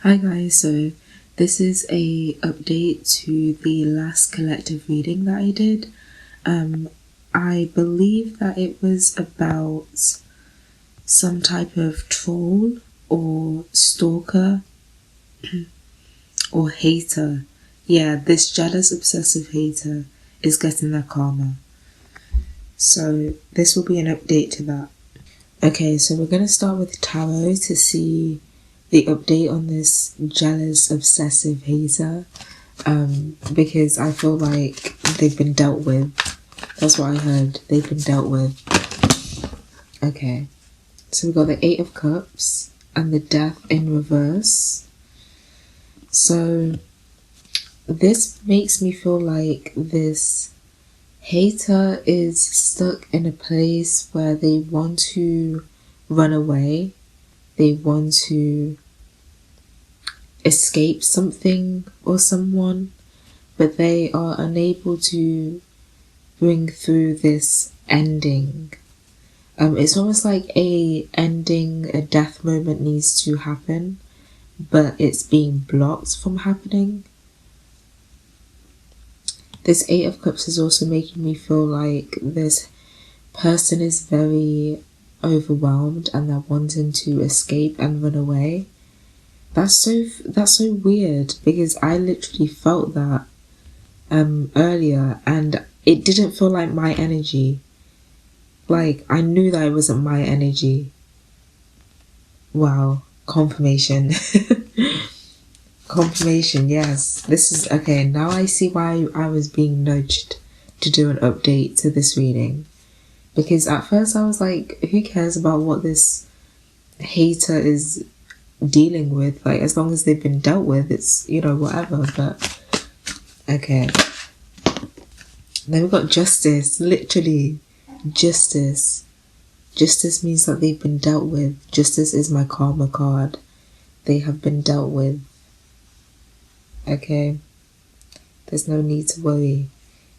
Hi guys, so this is a update to the last collective reading that I did. I believe that it was about some type of troll or stalker or hater. Yeah, this jealous obsessive hater is getting their karma. So this will be an update to that. Okay, so we're going to start with tarot to see the update on this jealous obsessive hater, because I feel like they've been dealt with. That's what I heard. They've been dealt with. Okay, so we've got the 8 of Cups and the Death in reverse. So this makes me feel like this hater is stuck in a place where they want to run away. They want to escape something or someone, but they are unable to bring through this ending. It's almost like a death moment needs to happen, but it's being blocked from happening. This 8 of Cups is also making me feel like this person is very overwhelmed and they're wanting to escape and run away. That's so weird, because I literally felt that earlier and it didn't feel like my energy. Like, I knew that it wasn't my energy. Wow, confirmation. Confirmation, yes. This is okay. Now I see why I was being nudged to do an update to this reading. Because at first I was like, who cares about what this hater is dealing with? Like, as long as they've been dealt with, it's, whatever. But okay. Then we've got Justice. Literally, Justice. Justice means that they've been dealt with. Justice is my karma card. They have been dealt with. Okay, there's no need to worry.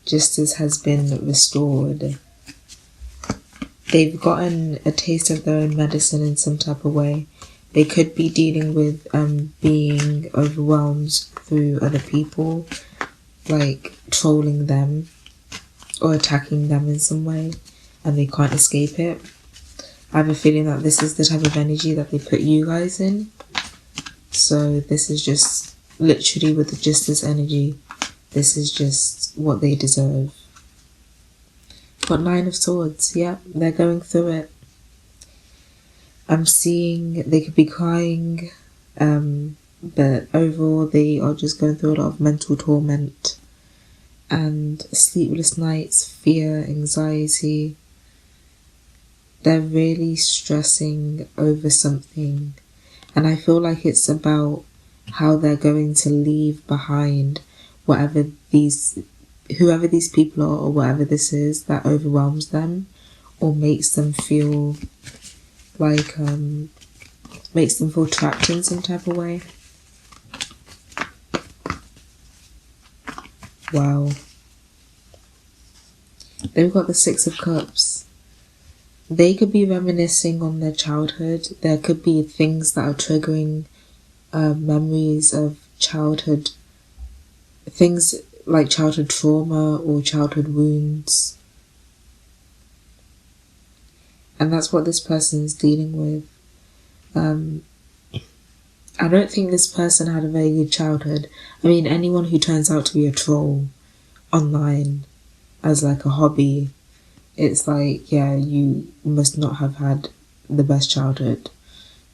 Justice has been restored. They've gotten a taste of their own medicine in some type of way. They could be dealing with being overwhelmed through other people, like trolling them or attacking them in some way, and they can't escape it. I have a feeling that this is the type of energy that they put you guys in. So this is just literally with the Justice energy, this is just what they deserve. Got 9 of Swords. Yeah, they're going through it. I'm seeing they could be crying, but overall they are just going through a lot of mental torment and sleepless nights, fear, anxiety. They're really stressing over something, and I feel like it's about how they're going to leave behind whoever these people are, or whatever this is that overwhelms them or makes them feel like makes them feel trapped in some type of way. Wow. Then we've got the 6 of Cups. They could be reminiscing on their childhood. There could be things that are triggering memories of childhood, things like childhood trauma or childhood wounds. And that's what this person is dealing with. I don't think this person had a very good childhood. I mean, anyone who turns out to be a troll online as like a hobby, it's like, yeah, you must not have had the best childhood,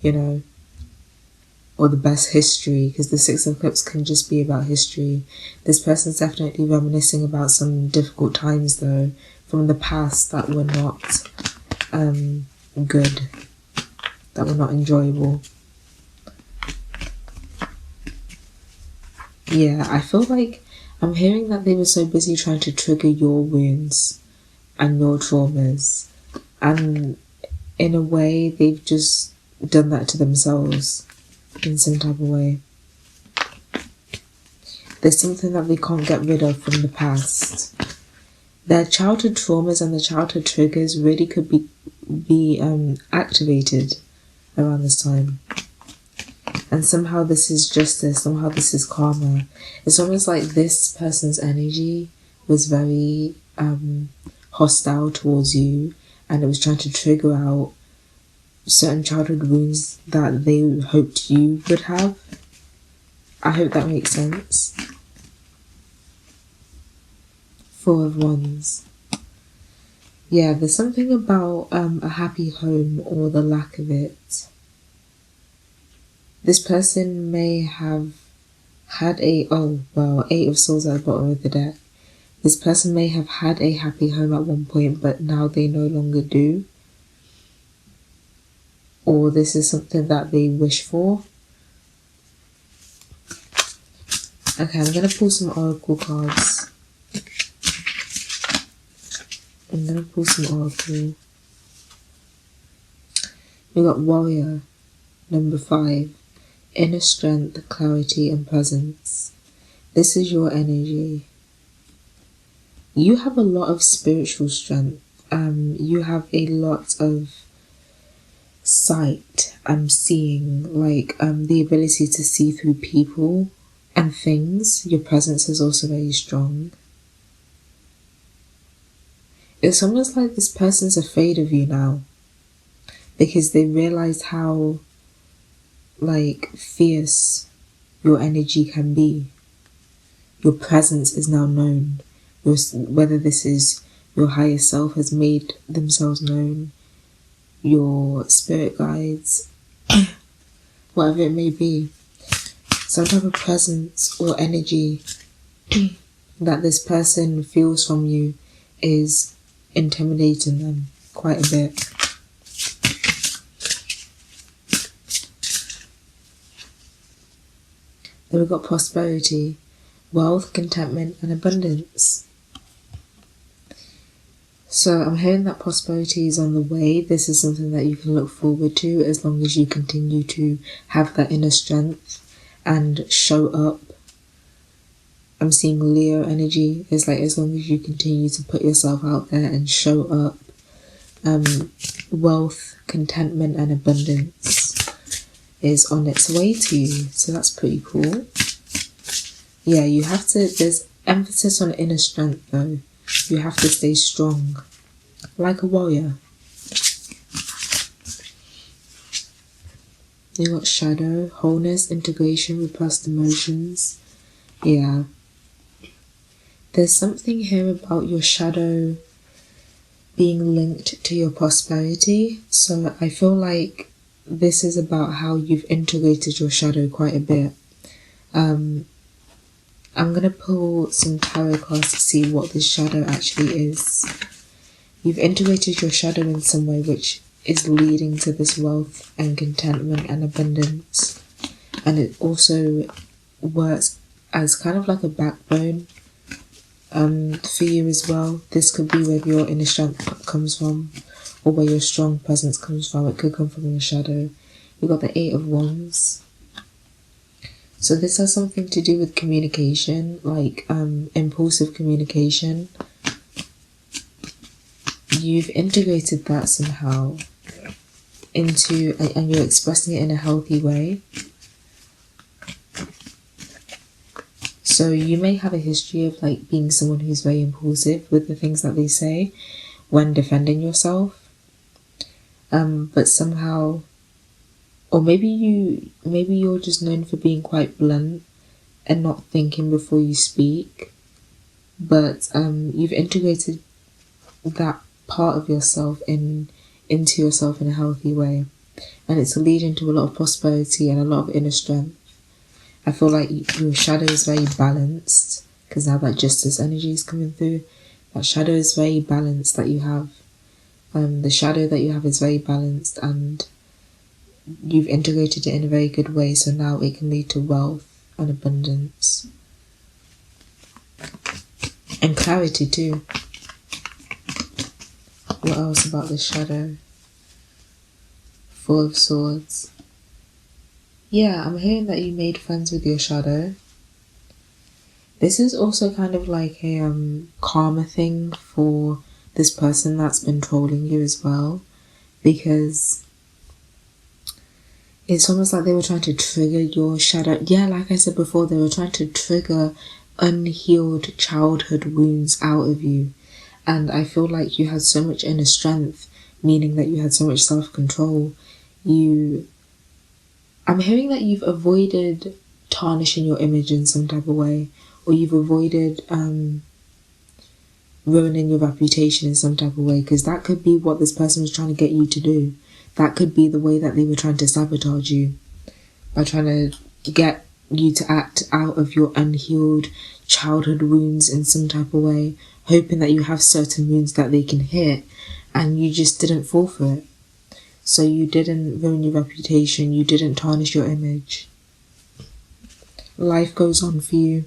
or the best history, because the 6 of Cups can just be about history. This person's definitely reminiscing about some difficult times, though, from the past that were not good, that were not enjoyable. Yeah, I feel like I'm hearing that they were so busy trying to trigger your wounds and your traumas, and in a way they've just done that to themselves in some type of way. There's something that they can't get rid of from the past. Their childhood traumas and their childhood triggers really could be activated around this time. And somehow this is justice, somehow this is karma. It's almost like this person's energy was very hostile towards you, and it was trying to trigger out certain childhood wounds that they hoped you would have. I hope that makes sense. Four of Wands. Yeah, there's something about a happy home or the lack of it. This person may have had Eight of Swords at the bottom of the deck. This person may have had a happy home at one point, but now they no longer do. Or this is something that they wish for. Okay, I'm going to pull some oracle cards. I'm going to pull some oracle. We got Warrior, number 5. Inner strength, clarity, and presence. This is your energy. You have a lot of spiritual strength. You have a lot of sight. I'm seeing, like, the ability to see through people and things. Your presence is also very strong. It's almost like this person's afraid of you now, because they realize how, like, fierce your energy can be. Your presence is now known. Whether this is your higher self has made themselves known, your spirit guides, whatever it may be. Some type of presence or energy that this person feels from you is intimidating them quite a bit. Then we've got prosperity, wealth, contentment, and abundance. So I'm hearing that prosperity is on the way. This is something that you can look forward to as long as you continue to have that inner strength and show up. I'm seeing Leo energy. It's like as long as you continue to put yourself out there and show up. Wealth, contentment, and abundance is on its way to you. So that's pretty cool. Yeah, you have to, there's emphasis on inner strength though. You have to stay strong, like a warrior. You got shadow, wholeness, integration, repressed emotions. Yeah. There's something here about your shadow being linked to your prosperity. So I feel like this is about how you've integrated your shadow quite a bit. I'm going to pull some tarot cards to see what this shadow actually is. You've integrated your shadow in some way which is leading to this wealth and contentment and abundance. And it also works as kind of like a backbone for you as well. This could be where your inner strength comes from, or where your strong presence comes from. It could come from your shadow. We've got the 8 of Wands. So this has something to do with communication, like impulsive communication. You've integrated that somehow into, and you're expressing it in a healthy way. So you may have a history of like being someone who's very impulsive with the things that they say when defending yourself. But somehow, or maybe you're just known for being quite blunt and not thinking before you speak. But you've integrated that part of yourself into yourself in a healthy way, and it's leading to a lot of prosperity and a lot of inner strength. I feel like your shadow is very balanced, because now that justice energy is coming through. That shadow is very balanced that you have. The shadow that you have is very balanced, and you've integrated it in a very good way, so now it can lead to wealth and abundance. And clarity too. What else about this shadow? 4 of Swords. Yeah, I'm hearing that you made friends with your shadow. This is also kind of like a karma thing for this person that's been trolling you as well. Because, It's almost like they were trying to trigger your shadow. Yeah, like I said before, they were trying to trigger unhealed childhood wounds out of you. And I feel like you had so much inner strength, meaning that you had so much self-control. I'm hearing that you've avoided tarnishing your image in some type of way, or you've avoided ruining your reputation in some type of way, because that could be what this person was trying to get you to do. That could be the way that they were trying to sabotage you, by trying to get you to act out of your unhealed childhood wounds in some type of way, hoping that you have certain wounds that they can hit, and you just didn't fall for it. So you didn't ruin your reputation, you didn't tarnish your image. Life goes on for you,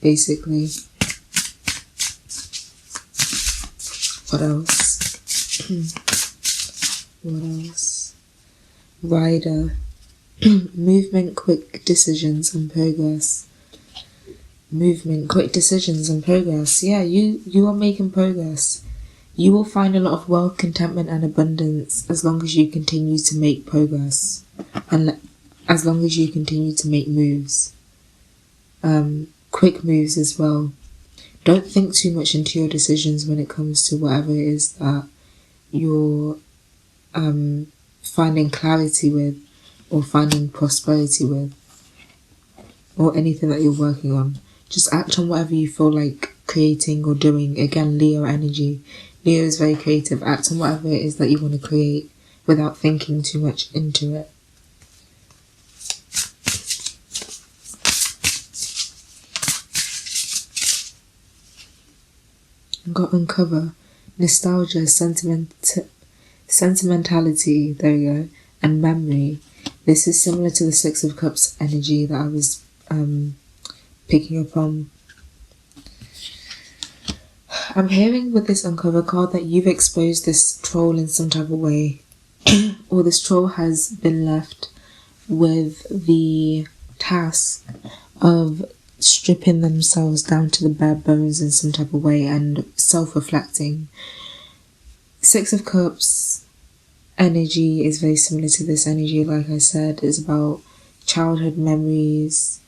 basically. What else? What else? Rider. Movement, quick decisions and progress. Movement, quick decisions and progress. Yeah, you are making progress. You will find a lot of wealth, contentment and abundance as long as you continue to make progress. And as long as you continue to make moves. Quick moves as well. Don't think too much into your decisions when it comes to whatever it is that you're finding clarity with, or finding prosperity with, or anything that you're working on. Just act on whatever you feel like creating or doing. Again, Leo energy. Leo is very creative. Act on whatever it is that you want to create without thinking too much into it. Got uncover, nostalgia, sentimentality, there we go, and memory. This is similar to the Six of Cups energy that I was picking up on. I'm hearing with this uncover card that you've exposed this troll in some type of way, or this troll has been left with the task of stripping themselves down to the bare bones in some type of way and self-reflecting. Six of Cups energy is very similar to this energy. Like I said, it's about childhood memories,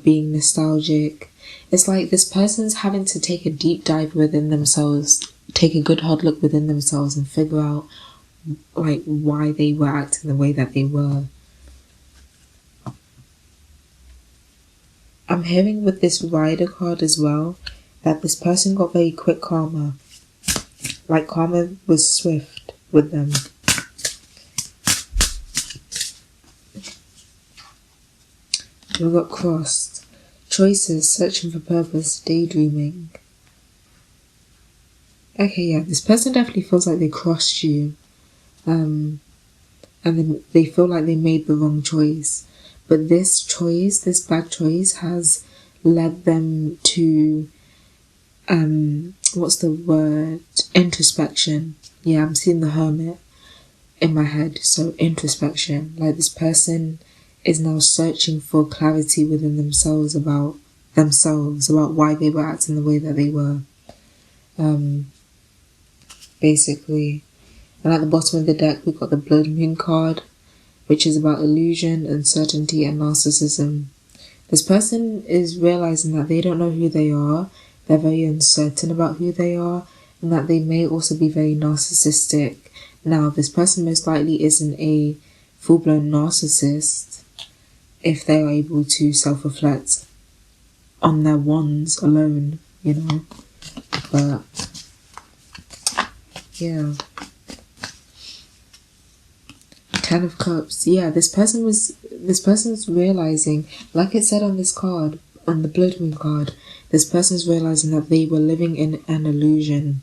being nostalgic. It's like this person's having to take a deep dive within themselves, take a good hard look within themselves and figure out like why they were acting the way that they were. I'm hearing with this Rider card as well that this person got very quick karma. Like karma was swift with them. We got crossed. Choices, searching for purpose, daydreaming. Okay, yeah, this person definitely feels like they crossed you. And then they feel like they made the wrong choice. But this choice, this bad choice, has led them to, what's the word? Introspection. Yeah, I'm seeing the Hermit in my head. So introspection. Like this person is now searching for clarity within themselves about why they were acting the way that they were. Basically. And at the bottom of the deck, we've got the Blood Moon card, which is about illusion, uncertainty, and narcissism. This person is realizing that they don't know who they are, they're very uncertain about who they are, and that they may also be very narcissistic. Now, this person most likely isn't a full-blown narcissist if they are able to self-reflect on their wands alone, you know. But, yeah. Ten of Cups. Yeah, this person's realizing, like it said on this card, on the Blood Moon card, this person's realizing that they were living in an illusion.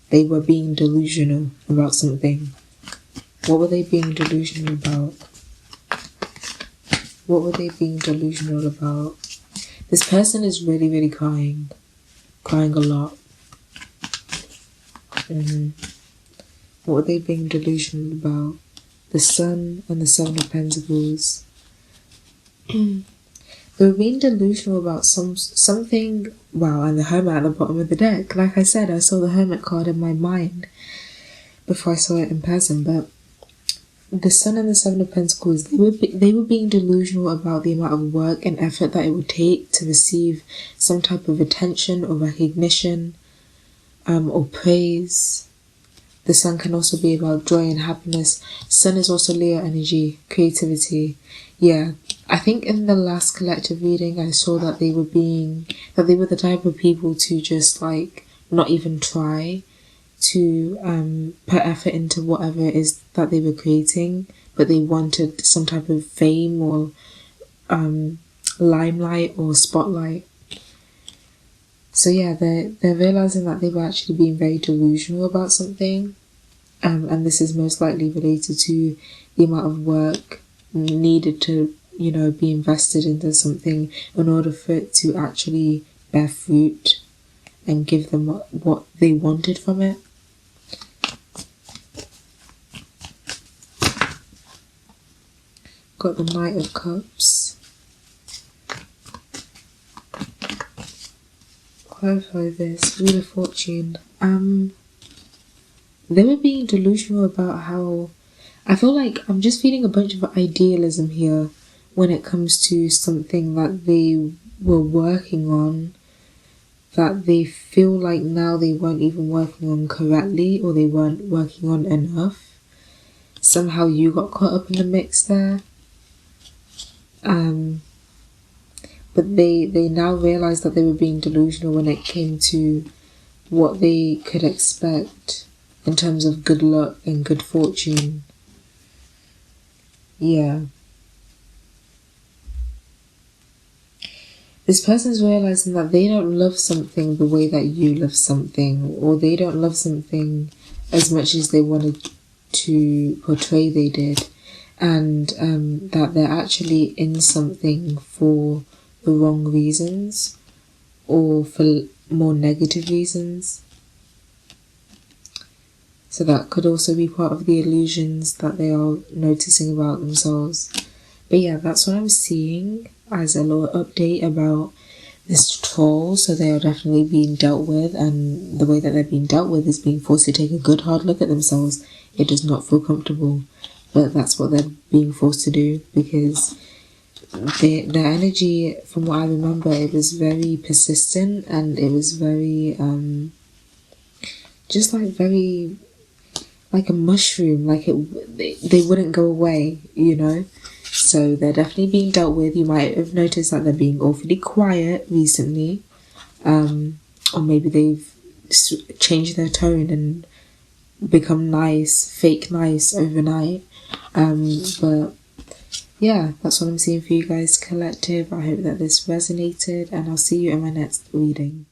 They were being delusional about something. What were they being delusional about? What were they being delusional about? This person is really, really crying. Crying a lot. What were they being delusional about? The Sun and the Seven of Pentacles. They were being delusional about something. Wow, and the Hermit at the bottom of the deck. Like I said, I saw the Hermit card in my mind before I saw it in person. But the Sun and the Seven of Pentacles, they were being delusional about the amount of work and effort that it would take to receive some type of attention or recognition, or praise. The Sun can also be about joy and happiness. Sun is also Leo energy, creativity. Yeah, I think in the last collective reading, I saw that they were the type of people to just like not even try to put effort into whatever it is that they were creating, but they wanted some type of fame or limelight or spotlight. So yeah, they're realizing that they were actually being very delusional about something, and this is most likely related to the amount of work needed to, be invested into something in order for it to actually bear fruit and give them what they wanted from it. Got the Knight of Cups. Clarify this. Wheel of Fortune. They were being delusional about how... I feel like I'm just feeling a bunch of idealism here when it comes to something that they were working on, that they feel like now they weren't even working on correctly, or they weren't working on enough. Somehow you got caught up in the mix there. But they now realised that they were being delusional when it came to what they could expect in terms of good luck and good fortune. Yeah. This person's realising that they don't love something the way that you love something, or they don't love something as much as they wanted to portray they did, and that they're actually in something for the wrong reasons or for more negative reasons. So that could also be part of the illusions that they are noticing about themselves. But yeah, that's what I'm seeing as a little update about this troll. So they are definitely being dealt with, and the way that they're being dealt with is being forced to take a good hard look at themselves. It does not feel comfortable, but that's what they're being forced to do, because their energy, from what I remember, it was very persistent, and it was very just like very like a mushroom, like they wouldn't go away, So they're definitely being dealt with. You might have noticed that they're being awfully quiet recently, or maybe they've changed their tone and become nice, fake nice overnight. But yeah, that's what I'm seeing for you guys, collective. I hope that this resonated, and I'll see you in my next reading.